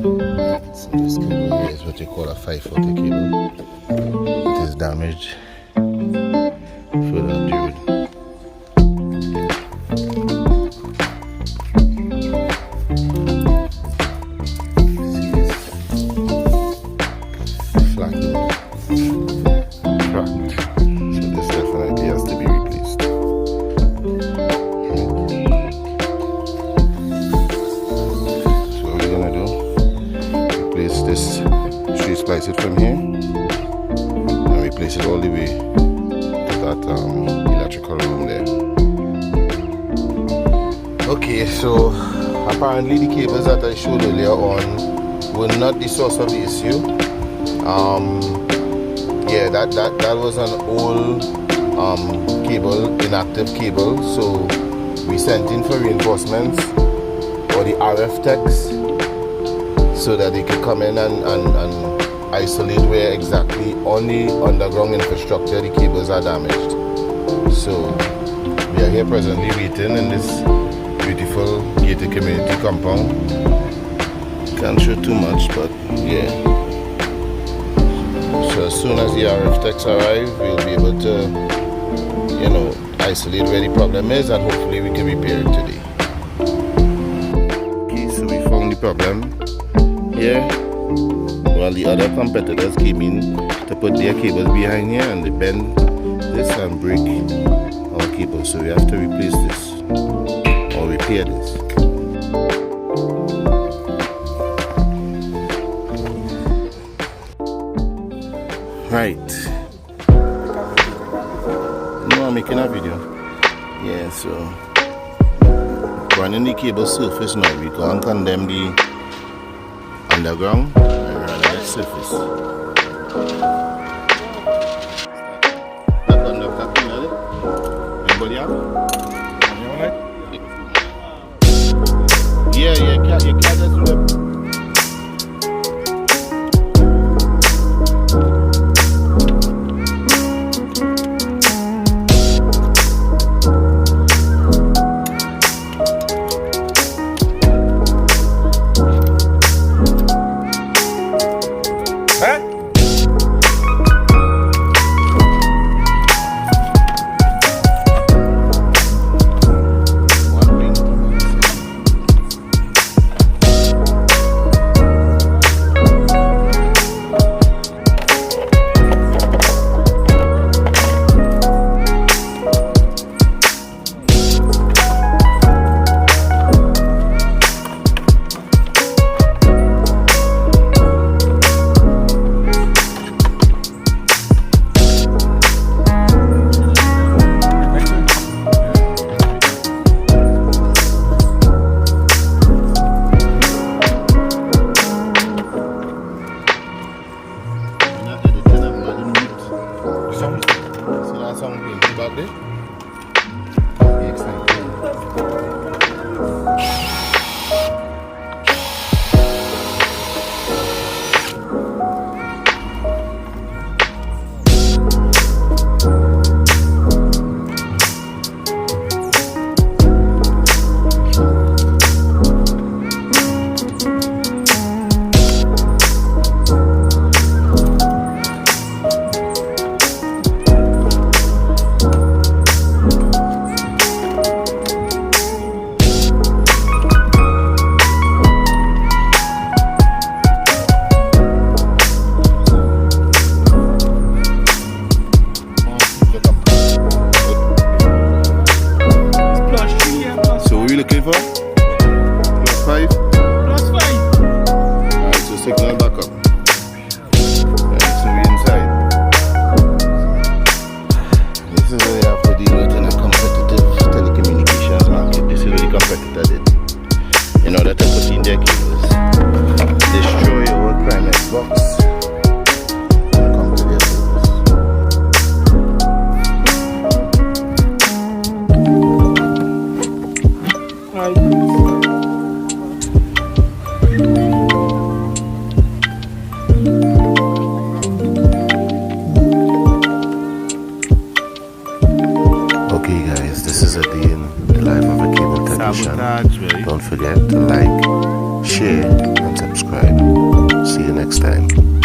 So this cable here is what you call a 540 cable. It is damaged further up the road. Splice it from here and replace it all the way to that electrical room there. Okay, so apparently the cables that I showed earlier on were not the source of the issue. Yeah, that was an old cable, inactive cable, so we sent in for reinforcements or the RF techs so that they could come in and isolate where exactly on the underground infrastructure the cables are damaged. So we are here presently waiting in this beautiful gated community compound. Can't show too much, but yeah. So as soon as the RF techs arrive, we'll be able to, you know, isolate where the problem is, and hopefully we can repair it today. Okay, so we found the problem here. Well, the other competitors came in to put their cables behind here, and they bend this and break our cable. So we have to replace this or repair this. Right. No, I'm making a video. Yeah, so running the cable surface now, we can't condemn the underground. Surface. Anybody out? Yeah, you can't just rip. Don't forget to like, share, and subscribe. See you next time.